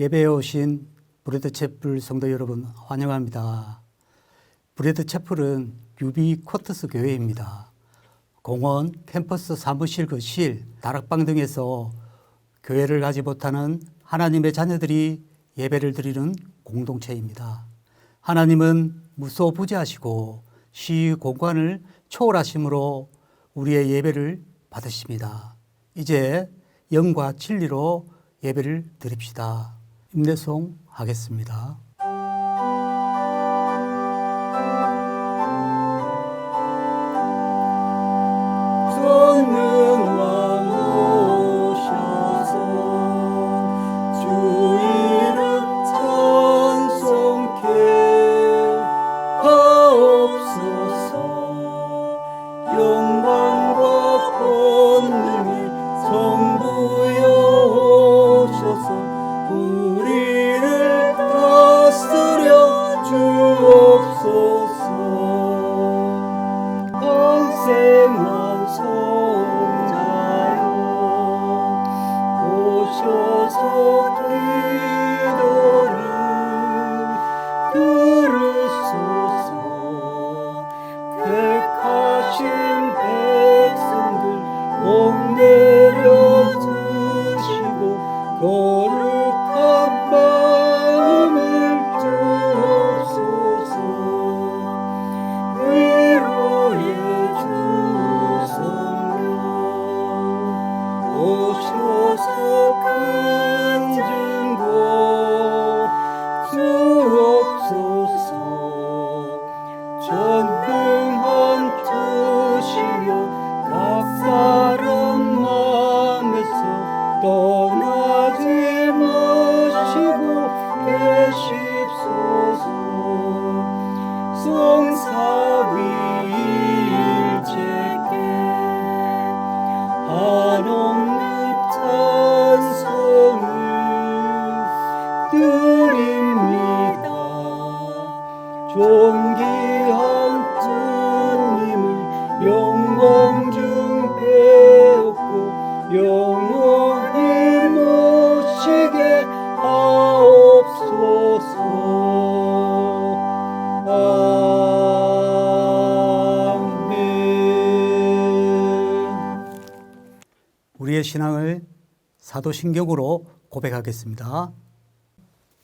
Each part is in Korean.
예배에 오신 브레드 채플 성도 여러분 환영합니다. 브레드 채플은 유비 쿼터스 교회입니다. 공원, 캠퍼스, 사무실, 거실, 다락방 등에서 교회를 가지 못하는 하나님의 자녀들이 예배를 드리는 공동체입니다. 하나님은 무소부재하시고 시 공간을 초월하심으로 우리의 예배를 받으십니다. 이제 영과 진리로 예배를 드립시다. 임내송 하겠습니다. 전능왕 오셔서 주 이름 찬송케 하옵소서. 영광과 권능이 성부여 오셔서 우리를 다스려 주옵소서. 한생만 성자여 오셔서 기도를 들으소서. 택하신 백성들 목 내려주시고 거룩한 마음을 주옵소서. 위로의 주 성령 오셔서 큰 증거 주옵소서. 전능한 주시여 각 사람 마음에서 떠나지 마시고 계십소서. 성사위일체께 한없는 찬송을 드립니다. 존귀한 주님을 영광 중 배웠고 영원히 모시게 하옵소서. 아멘. 우리의 신앙을 사도신경으로 고백하겠습니다.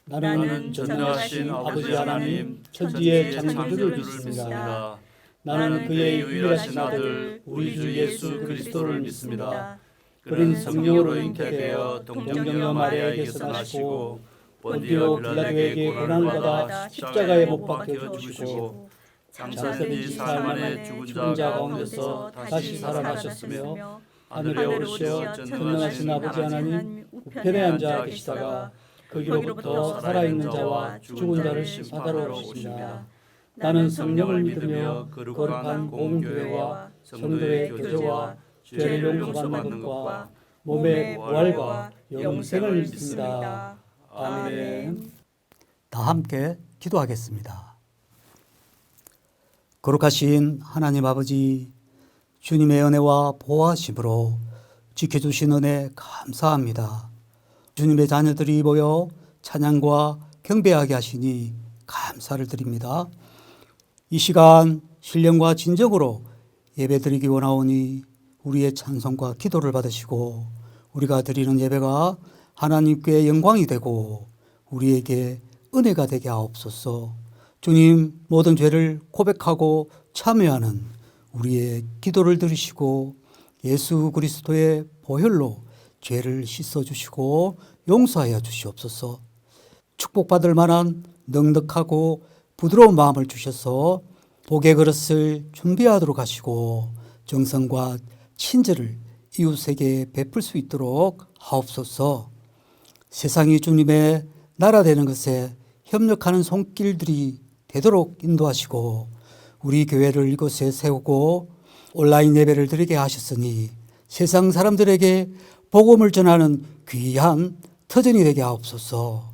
나는 전능하신 아버지 하나님 천지의 창조주를 믿습니다. 나는 그의 유일하신 아들 우리 주 예수 그리스도를 믿습니다. 그는 성령으로 잉태되어 동정녀 마리아에게서 나시고 본디오 빌라도에게 고난을 받아 십자가에 못 박혀 죽으시고 장사된 사흘 만에 죽은 자 가운데서 다시 살아나셨으며 하늘에 오르셔 전능하신 아버지 하나님 우편에 앉아 계시다가 거기로부터 살아있는 자와 죽은 자를 심판하러 오십니다. 나는 성령을 믿으며 거룩한 공교회와 성도의 교제와 죄를 용서받는 것과 몸의 부활과 영생을 믿습니다. 아멘. 다 함께 기도하겠습니다. 거룩하신 하나님 아버지, 주님의 은혜와 보호하심으로 지켜주신 은혜 감사합니다. 주님의 자녀들이 모여 찬양과 경배하게 하시니 감사를 드립니다. 이 시간 신령과 진정으로 예배드리기 원하오니 우리의 찬송과 기도를 받으시고 우리가 드리는 예배가 하나님께 영광이 되고 우리에게 은혜가 되게 하옵소서. 주님, 모든 죄를 고백하고 참여하는 우리의 기도를 들으시고 예수 그리스도의 보혈로 죄를 씻어주시고 용서하여 주시옵소서. 축복받을 만한 넉넉하고 부드러운 마음을 주셔서 복의 그릇을 준비하도록 하시고 정성과 친절을 이웃에게 베풀 수 있도록 하옵소서. 세상이 주님의 나라 되는 것에 협력하는 손길들이 되도록 인도하시고 우리 교회를 이곳에 세우고 온라인 예배를 드리게 하셨으니 세상 사람들에게 복음을 전하는 귀한 터전이 되게 하옵소서.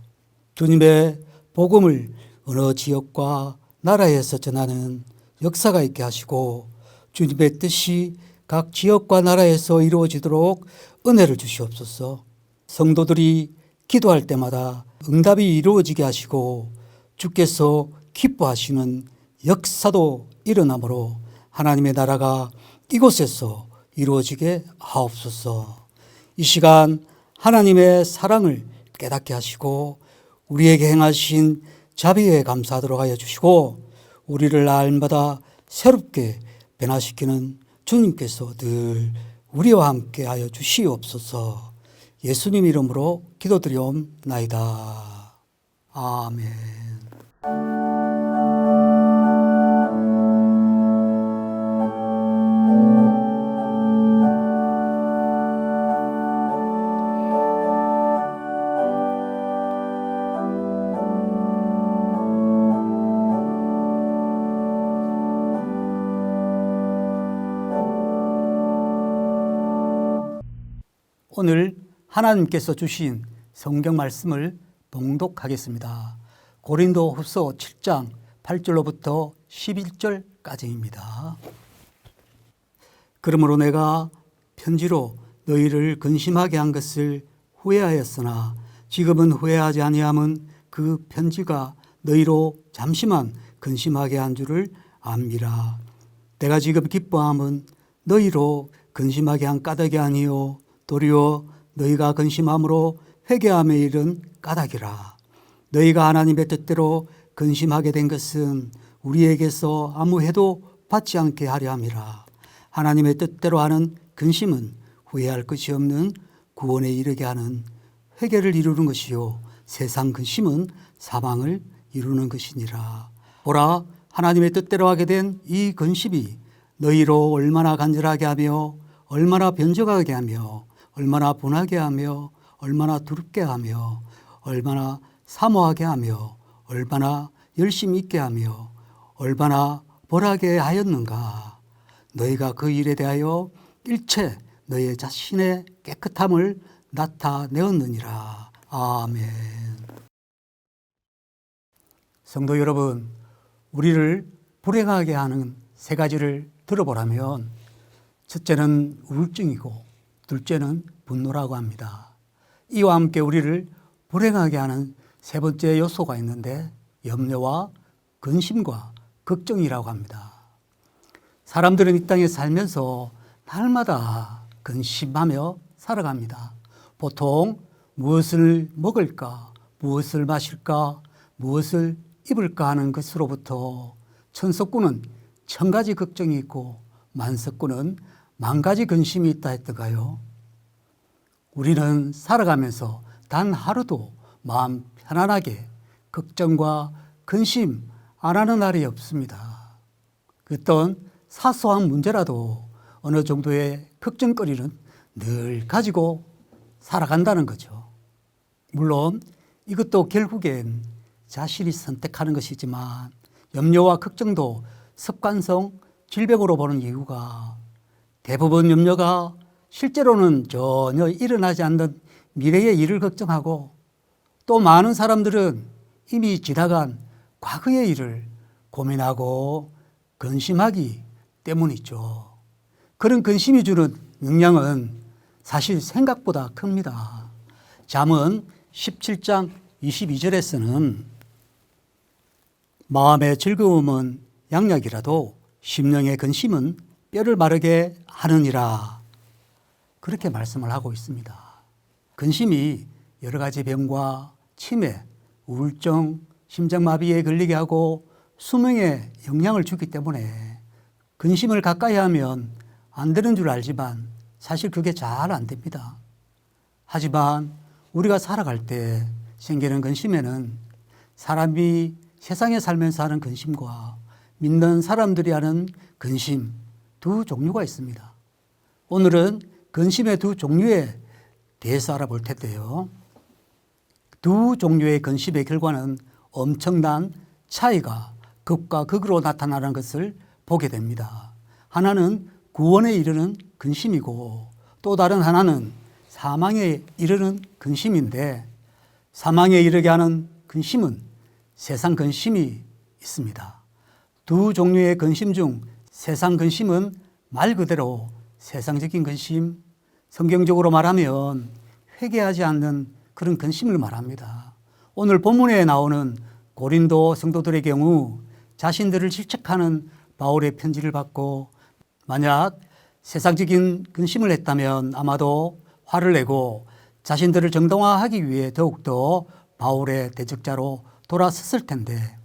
주님의 복음을 어느 지역과 나라에서 전하는 역사가 있게 하시고 주님의 뜻이 각 지역과 나라에서 이루어지도록 은혜를 주시옵소서. 성도들이 기도할 때마다 응답이 이루어지게 하시고 주께서 기뻐하시는 역사도 일어나므로 하나님의 나라가 이곳에서 이루어지게 하옵소서. 이 시간 하나님의 사랑을 깨닫게 하시고 우리에게 행하신 자비에 감사하도록 하여 주시고 우리를 날마다 새롭게 변화시키는 주님께서 늘 우리와 함께 하여 주시옵소서. 예수님 이름으로 기도드리옵나이다. 아멘. 오늘 하나님께서 주신 성경 말씀을 봉독하겠습니다. 고린도후서 7장 8절로부터 11절까지입니다. 그러므로 내가 편지로 너희를 근심하게 한 것을 후회하였으나 지금은 후회하지 아니함은 그 편지가 너희로 잠시만 근심하게 한 줄을 압니다. 내가 지금 기뻐함은 너희로 근심하게 한 까닭이 아니요 도리어 너희가 근심함으로 회개함에 이른 까닭이라. 너희가 하나님의 뜻대로 근심하게 된 것은 우리에게서 아무 해도 받지 않게 하려 함이라. 하나님의 뜻대로 하는 근심은 후회할 것이 없는 구원에 이르게 하는 회개를 이루는 것이요 세상 근심은 사망을 이루는 것이니라. 보라, 하나님의 뜻대로 하게 된 이 근심이 너희로 얼마나 간절하게 하며 얼마나 변적하게 하며 얼마나 분하게 하며 얼마나 두렵게 하며 얼마나 사모하게 하며 얼마나 열심히 있게 하며 얼마나 벌하게 하였는가. 너희가 그 일에 대하여 일체 너희 자신의 깨끗함을 나타내었느니라. 아멘. 성도 여러분, 우리를 불행하게 하는 세 가지를 들어보라면 첫째는 우울증이고 둘째는 분노라고 합니다. 이와 함께 우리를 불행하게 하는 세 번째 요소가 있는데 염려와 근심과 걱정이라고 합니다. 사람들은 이 땅에 살면서 날마다 근심하며 살아갑니다. 보통 무엇을 먹을까, 무엇을 마실까, 무엇을 입을까 하는 것으로부터 천석구는 1000가지 걱정이 있고 만석구는 10,000가지 근심이 있다 했던가요? 우리는 살아가면서 단 하루도 마음 편안하게 걱정과 근심 안 하는 날이 없습니다. 어떤 사소한 문제라도 어느 정도의 걱정거리는 늘 가지고 살아간다는 거죠. 물론 이것도 결국엔 자신이 선택하는 것이지만 염려와 걱정도 습관성 질병으로 보는 이유가 대부분 염려가 실제로는 전혀 일어나지 않는 미래의 일을 걱정하고 또 많은 사람들은 이미 지나간 과거의 일을 고민하고 근심하기 때문이죠. 그런 근심이 주는 영향은 사실 생각보다 큽니다. 잠언 17장 22절에서는 마음의 즐거움은 양약이라도 심령의 근심은 뼈를 마르게 하느니라. 그렇게 말씀을 하고 있습니다. 근심이 여러 가지 병과 치매, 우울증, 심장마비에 걸리게 하고 수명에 영향을 주기 때문에 근심을 가까이 하면 안 되는 줄 알지만 사실 그게 잘 안 됩니다. 하지만 우리가 살아갈 때 생기는 근심에는 사람이 세상에 살면서 하는 근심과 믿는 사람들이 하는 근심 두 종류가 있습니다. 오늘은 근심의 두 종류에 대해서 알아볼 텐데요. 두 종류의 근심의 결과는 엄청난 차이가 극과 극으로 나타나는 것을 보게 됩니다. 하나는 구원에 이르는 근심이고 또 다른 하나는 사망에 이르는 근심인데 사망에 이르게 하는 근심은 세상 근심이 있습니다. 두 종류의 근심 중 세상 근심은 말 그대로 세상적인 근심, 성경적으로 말하면 회개하지 않는 그런 근심을 말합니다. 오늘 본문에 나오는 고린도 성도들의 경우 자신들을 질책하는 바울의 편지를 받고 만약 세상적인 근심을 했다면 아마도 화를 내고 자신들을 정당화하기 위해 더욱더 바울의 대적자로 돌아섰을 텐데,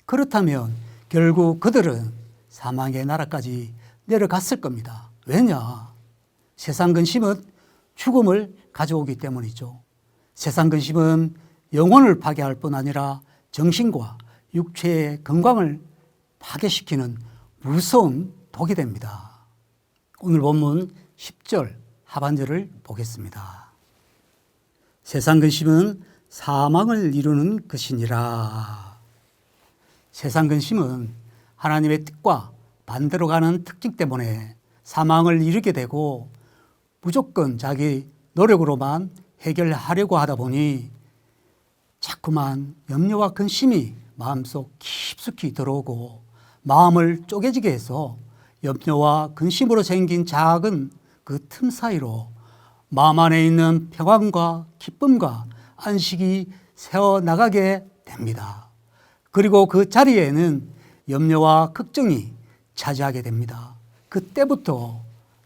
그렇다면 결국 그들은 사망의 나라까지 내려갔을 겁니다. 왜냐? 세상 근심은 죽음을 가져오기 때문이죠. 세상 근심은 영혼을 파괴할 뿐 아니라 정신과 육체의 건강을 파괴시키는 무서운 독이 됩니다. 오늘 본문 10절 하반절을 보겠습니다. 세상 근심은 사망을 이루는 것이니라. 세상 근심은 하나님의 뜻과 반대로 가는 특징 때문에 사망을 이루게 되고 무조건 자기 노력으로만 해결하려고 하다 보니 자꾸만 염려와 근심이 마음속 깊숙이 들어오고 마음을 쪼개지게 해서 염려와 근심으로 생긴 작은 그 틈 사이로 마음 안에 있는 평안과 기쁨과 안식이 새어나가게 됩니다. 그리고 그 자리에는 염려와 걱정이 차지하게 됩니다. 그때부터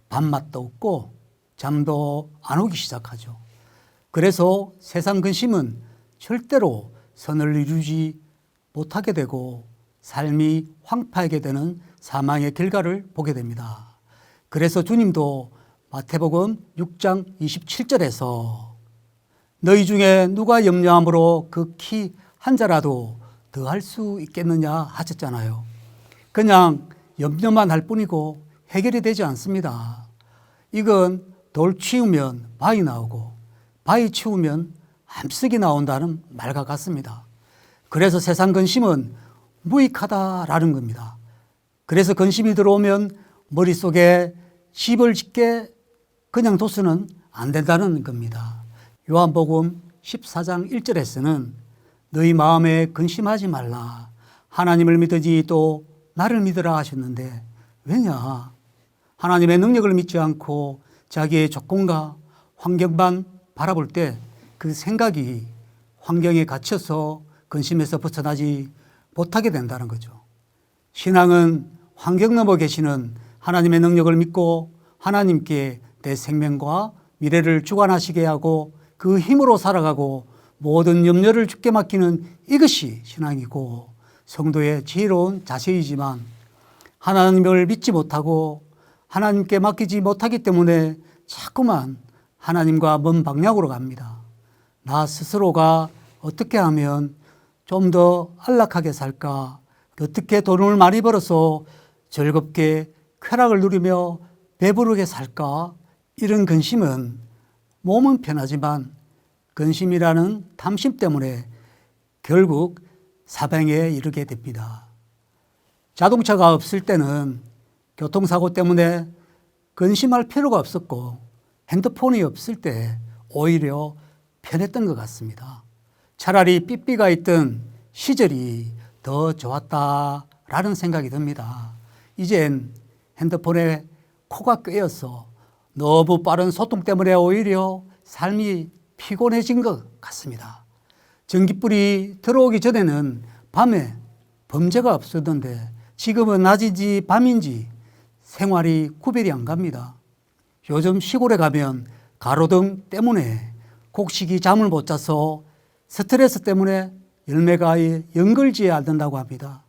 밥맛도 없고 잠도 안 오기 시작하죠. 그래서 세상 근심은 절대로 선을 이루지 못하게 되고 삶이 황폐하게 되는 사망의 결과를 보게 됩니다. 그래서 주님도 마태복음 6장 27절에서 너희 중에 누가 염려함으로 그 키 한 자라도 더할 수 있겠느냐 하셨잖아요. 그냥 염려만 할 뿐이고 해결이 되지 않습니다. 이건 돌 치우면 바위 나오고 바위 치우면 암석이 나온다는 말과 같습니다. 그래서 세상 근심은 무익하다라는 겁니다. 그래서 근심이 들어오면 머릿속에 집을 짓게 그냥 둬서는 안 된다는 겁니다. 요한복음 14장 1절에서는 너희 마음에 근심하지 말라. 하나님을 믿으지 또 나를 믿으라 하셨는데, 왜냐? 하나님의 능력을 믿지 않고 자기의 조건과 환경만 바라볼 때 그 생각이 환경에 갇혀서 근심에서 벗어나지 못하게 된다는 거죠. 신앙은 환경 넘어 계시는 하나님의 능력을 믿고 하나님께 내 생명과 미래를 주관하시게 하고 그 힘으로 살아가고 모든 염려를 주께 맡기는 이것이 신앙이고 성도의 지혜로운 자세이지만, 하나님을 믿지 못하고 하나님께 맡기지 못하기 때문에 자꾸만 하나님과 먼 방향으로 갑니다. 나 스스로가 어떻게 하면 좀 더 안락하게 살까? 어떻게 돈을 많이 벌어서 즐겁게 쾌락을 누리며 배부르게 살까? 이런 근심은 몸은 편하지만 근심이라는 탐심 때문에 결국 사방에 이르게 됩니다. 자동차가 없을 때는 교통사고 때문에 근심할 필요가 없었고 핸드폰이 없을 때 오히려 편했던 것 같습니다. 차라리 삐삐가 있던 시절이 더 좋았다라는 생각이 듭니다. 이젠 핸드폰에 코가 꿰어서 너무 빠른 소통 때문에 오히려 삶이 피곤해진 것 같습니다. 전기불이 들어오기 전에는 밤에 범죄가 없었는데 지금은 낮인지 밤인지 생활이 구별이 안 갑니다. 요즘 시골에 가면 가로등 때문에 곡식이 잠을 못 자서 스트레스 때문에 열매가 연글지 않는다고 합니다.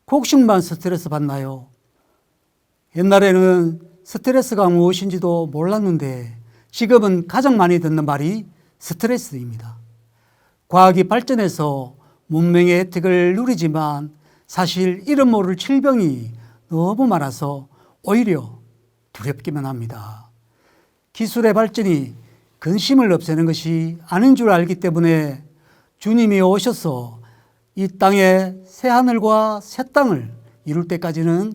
곡식만 스트레스 받나요? 옛날에는 스트레스가 무엇인지도 몰랐는데 지금은 가장 많이 듣는 말이 스트레스입니다. 과학이 발전해서 문명의 혜택을 누리지만 사실 이름 모를 질병이 너무 많아서 오히려 두렵기만 합니다. 기술의 발전이 근심을 없애는 것이 아닌 줄 알기 때문에 주님이 오셔서 이 땅에 새 하늘과 새 땅을 이룰 때까지는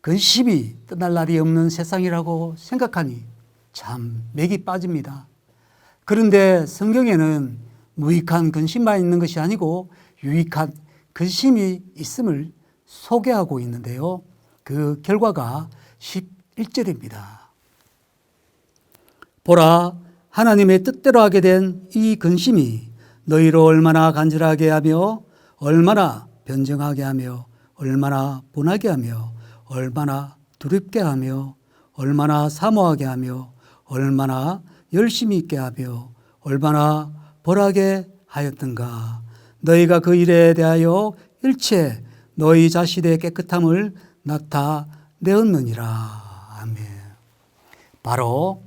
근심이 떠날 날이 없는 세상이라고 생각하니 참 맥이 빠집니다. 그런데 성경에는 무익한 근심만 있는 것이 아니고 유익한 근심이 있음을 소개하고 있는데요. 그 결과가 11절입니다. 보라, 하나님의 뜻대로 하게 된 이 근심이 너희로 얼마나 간절하게 하며 얼마나 변정하게 하며 얼마나 분하게 하며 얼마나 두렵게 하며 얼마나 사모하게 하며 얼마나 열심히 있게 하며 얼마나 벌하게 하였던가. 너희가 그 일에 대하여 일체 너희 자신의 깨끗함을 나타내었느니라. 아멘. 바로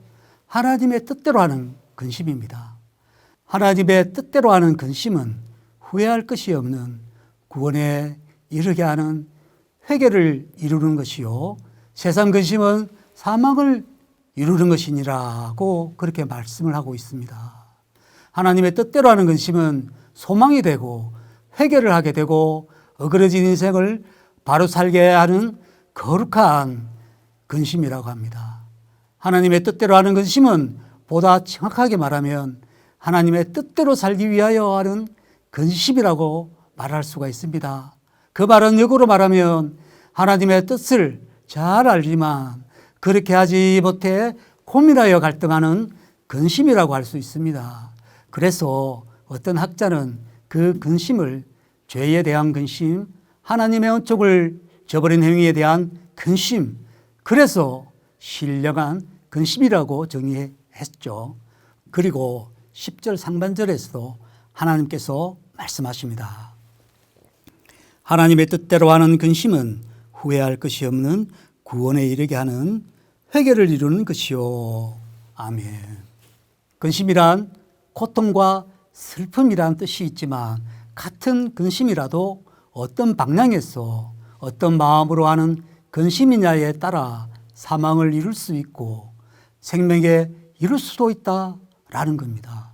하나님의 뜻대로 하는 근심입니다. 하나님의 뜻대로 하는 근심은 후회할 것이 없는 구원에 이르게 하는 회개를 이루는 것이요, 세상 근심은 사망을 이루는 것이니라고 그렇게 말씀을 하고 있습니다. 하나님의 뜻대로 하는 근심은 소망이 되고 회개를 하게 되고 어그러진 인생을 바로 살게 하는 거룩한 근심이라고 합니다. 하나님의 뜻대로 하는 근심은 보다 정확하게 말하면 하나님의 뜻대로 살기 위하여 하는 근심이라고 말할 수가 있습니다. 그 말은 역으로 말하면 하나님의 뜻을 잘 알지만 그렇게 하지 못해 고민하여 갈등하는 근심이라고 할 수 있습니다. 그래서 어떤 학자는 그 근심을 죄에 대한 근심, 하나님의 언약을 저버린 행위에 대한 근심, 그래서 신령한 근심이라고 정의했죠. 그리고 10절 상반절에서도 하나님께서 말씀하십니다. 하나님의 뜻대로 하는 근심은 후회할 것이 없는 구원에 이르게 하는 회개를 이루는 것이요. 아멘. 근심이란 고통과 슬픔이란 뜻이 있지만 같은 근심이라도 어떤 방향에서 어떤 마음으로 하는 근심이냐에 따라 사망을 이룰 수 있고 생명에 이룰 수도 있다라는 겁니다.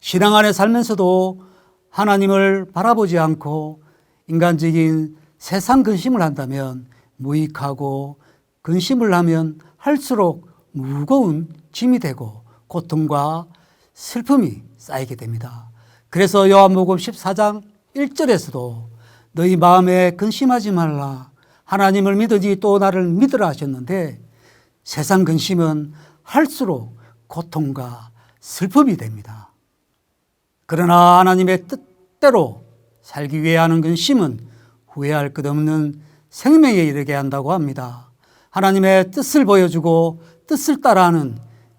신앙 안에 살면서도 하나님을 바라보지 않고 인간적인 세상 근심을 한다면 무익하고, 근심을 하면 할수록 무거운 짐이 되고 고통과 슬픔이 쌓이게 됩니다. 그래서 요한복음 14장 1절에서도 너희 마음에 근심하지 말라, 하나님을 믿으니 또 나를 믿으라 하셨는데, 세상 근심은 할수록 고통과 슬픔이 됩니다. 그러나 하나님의 뜻대로 살기 위해 하는 근심은 후회할 것 없는 생명에 이르게 한다고 합니다. 하나님의 뜻을 보여주고 뜻을 따라하는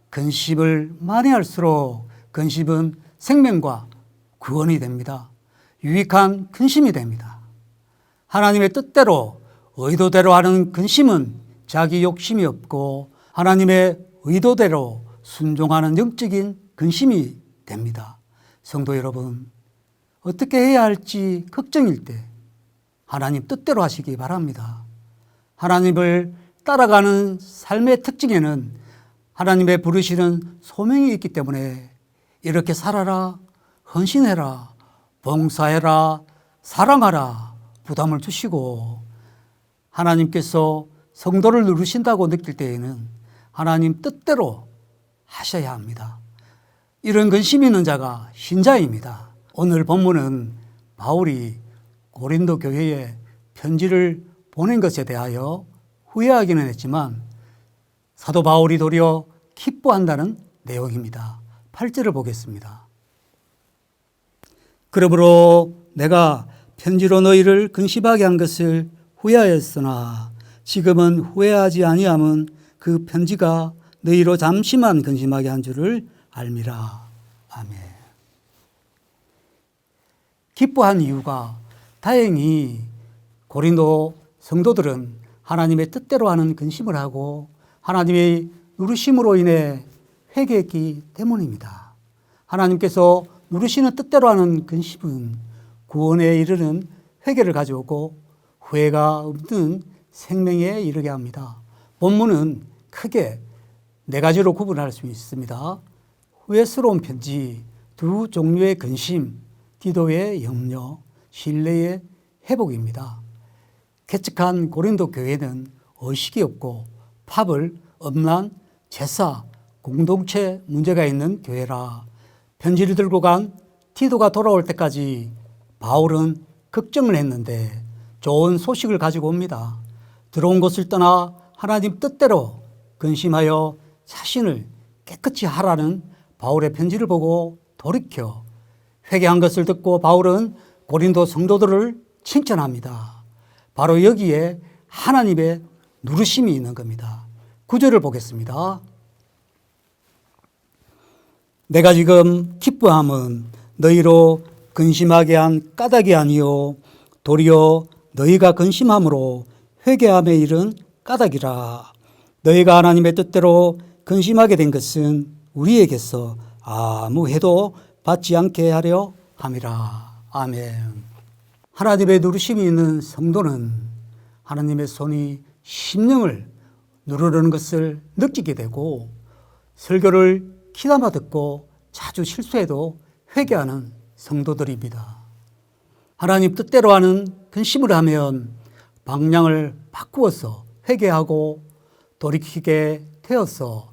근심을 많이 할수록 근심은 생명과 구원이 됩니다. 유익한 근심이 됩니다. 하나님의 뜻대로 의도대로 하는 근심은 자기 욕심이 없고 하나님의 의도대로 순종하는 영적인 근심이 됩니다. 성도 여러분, 어떻게 해야 할지 걱정일 때 하나님 뜻대로 하시기 바랍니다. 하나님을 따라가는 삶의 특징에는 하나님의 부르시는 소명이 있기 때문에 이렇게 살아라, 헌신해라, 봉사해라, 사랑하라 부담을 주시고, 하나님께서 성도를 누르신다고 느낄 때에는 하나님 뜻대로 하셔야 합니다. 이런 근심이 있는 자가 신자입니다. 오늘 본문은 바울이 고린도 교회에 편지를 보낸 것에 대하여 후회하기는 했지만 사도 바울이 도리어 기뻐한다는 내용입니다. 8절을 보겠습니다. 그러므로 내가 편지로 너희를 근심하게 한 것을 후회하였으나 지금은 후회하지 아니함은 그 편지가 너희로 잠시만 근심하게 한 줄을 알미라. 아멘. 기뻐한 이유가 다행히 고린도 성도들은 하나님의 뜻대로 하는 근심을 하고 하나님의 누르심으로 인해 회개했기 때문입니다. 하나님께서 누르시는 뜻대로 하는 근심은 구원에 이르는 회개를 가져오고 후회가 없는 생명에 이르게 합니다. 본문은 크게 네 가지로 구분할 수 있습니다. 후회스러운 편지, 두 종류의 근심, 기도의 염려, 신뢰의 회복입니다. 개척한 고린도 교회는 의식이 없고 파벌, 엄란, 제사, 공동체 문제가 있는 교회라 편지를 들고 간 티도가 돌아올 때까지 바울은 걱정을 했는데 좋은 소식을 가지고 옵니다. 들어온 곳을 떠나 하나님 뜻대로 근심하여 자신을 깨끗이 하라는 바울의 편지를 보고 돌이켜 회개한 것을 듣고 바울은 고린도 성도들을 칭찬합니다. 바로 여기에 하나님의 누르심이 있는 겁니다. 9절을 보겠습니다. 내가 지금 기뻐함은 너희로 근심하게 한 까닭이 아니요 도리어 너희가 근심함으로 회개함에 이른 까닭이라. 너희가 하나님의 뜻대로 근심하게 된 것은 우리에게서 아무 해도 받지 않게 하려 함이라. 아멘. 하나님의 누르심이 있는 성도는 하나님의 손이 심령을 누르는 것을 느끼게 되고 설교를 귀담아 듣고 자주 실수해도 회개하는 성도들입니다. 하나님 뜻대로 하는 근심을 하면 방향을 바꾸어서 회개하고 돌이키게 되어서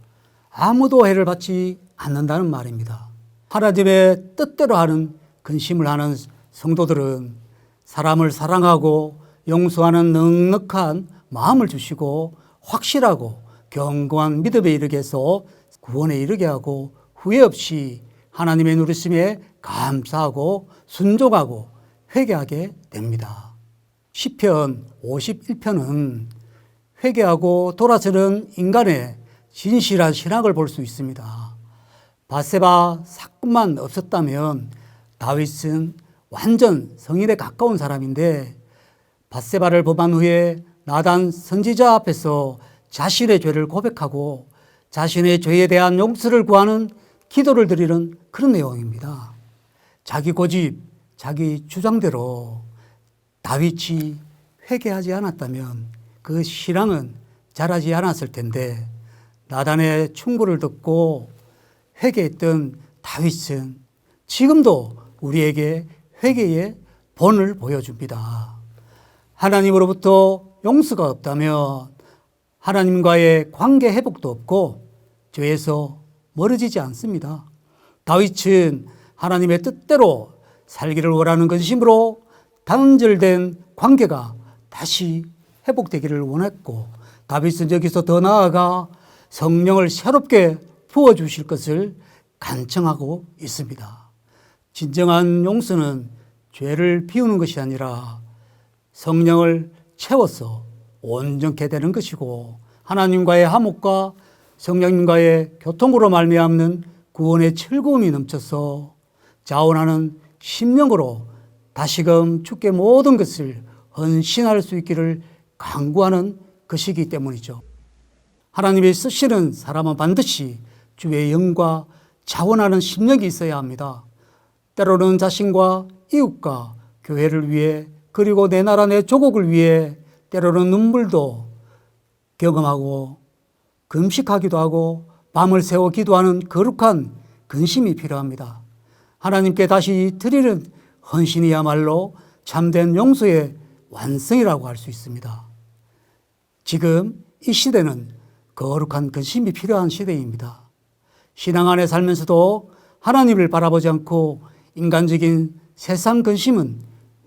아무도 해를 받지 않는다는 말입니다. 하나님의 뜻대로 하는 근심을 하는 성도들은 사람을 사랑하고 용서하는 넉넉한 마음을 주시고 확실하고 견고한 믿음에 이르게 해서 구원에 이르게 하고 후회 없이 하나님의 누르심에 감사하고 순종하고 회개하게 됩니다. 시편 51편은 회개하고 돌아서는 인간의 진실한 신앙을 볼 수 있습니다. 밧세바 사건만 없었다면 다윗은 완전 성인에 가까운 사람인데 밧세바를 범한 후에 나단 선지자 앞에서 자신의 죄를 고백하고 자신의 죄에 대한 용서를 구하는 기도를 드리는 그런 내용입니다. 자기 고집, 자기 주장대로 다윗이 회개하지 않았다면 그 신앙은 자라지 않았을 텐데 나단의 충고를 듣고 회개했던 다윗은 지금도 우리에게 회개의 본을 보여줍니다. 하나님으로부터 용서가 없다면 하나님과의 관계 회복도 없고 죄에서 멀어지지 않습니다. 다윗은 하나님의 뜻대로 살기를 원하는 근심으로 단절된 관계가 다시 회복되기를 원했고 다윗은 여기서 더 나아가 성령을 새롭게 부어주실 것을 간청하고 있습니다. 진정한 용서는 죄를 비우는 것이 아니라 성령을 채워서 온전케 되는 것이고 하나님과의 화목과 성령님과의 교통으로 말미암는 구원의 즐거움이 넘쳐서 자원하는 심령으로 다시금 주께 모든 것을 헌신할 수 있기를 간구하는 것이기 때문이죠. 하나님이 쓰시는 사람은 반드시 주의 영과 자원하는 심령이 있어야 합니다. 때로는 자신과 이웃과 교회를 위해 그리고 내 나라 내 조국을 위해 때로는 눈물도 경험하고 금식하기도 하고 밤을 새워 기도하는 거룩한 근심이 필요합니다. 하나님께 다시 드리는 헌신이야말로 참된 용서의 완성이라고 할 수 있습니다. 지금 이 시대는 거룩한 근심이 필요한 시대입니다. 신앙 안에 살면서도 하나님을 바라보지 않고 인간적인 세상 근심은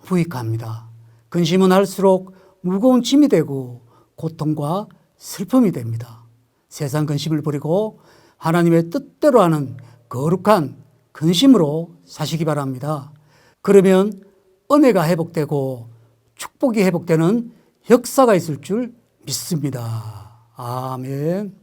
무익합니다. 근심은 할수록 무거운 짐이 되고 고통과 슬픔이 됩니다. 세상 근심을 버리고 하나님의 뜻대로 하는 거룩한 근심으로 사시기 바랍니다. 그러면 은혜가 회복되고 축복이 회복되는 역사가 있을 줄 믿습니다. 아멘.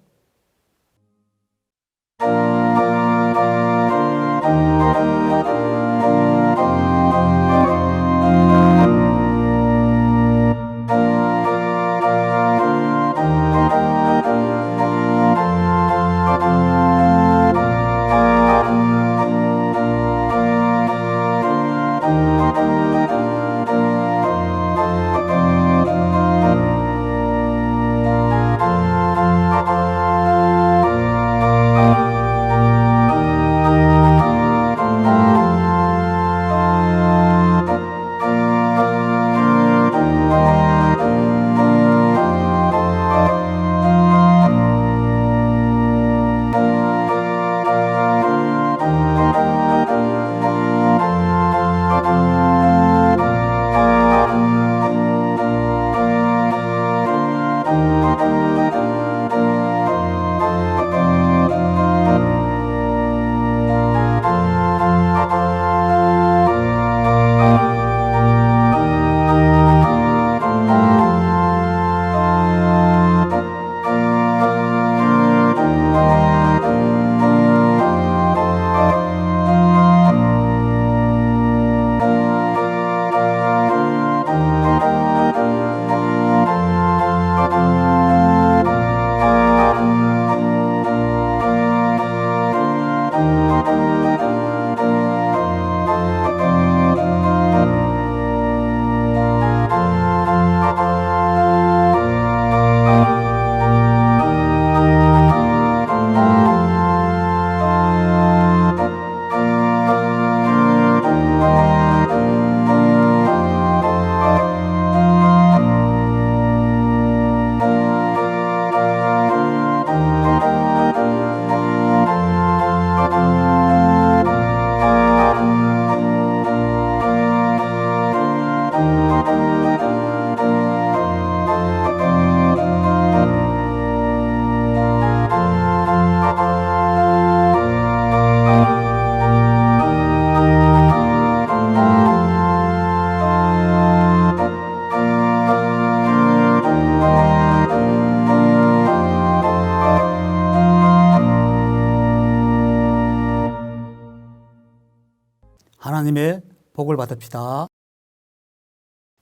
하나님의 복을 받읍시다.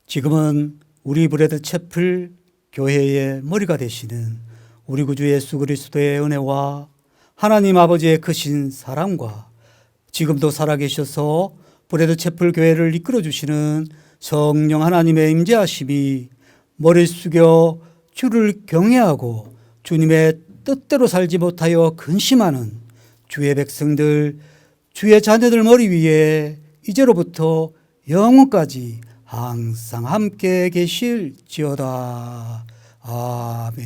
지금은 우리 브레드 채플 교회의 머리가 되시는 우리 구주 예수 그리스도의 은혜와 하나님 아버지의 크신 사랑과 지금도 살아계셔서 브레드 채플 교회를 이끌어 주시는 성령 하나님의 임재하심이 머리 숙여 주를 경외하고 주님의 뜻대로 살지 못하여 근심하는 주의 백성들, 주의 자녀들 머리 위에 이제로부터 영원까지 항상 함께 계실지어다. 아멘.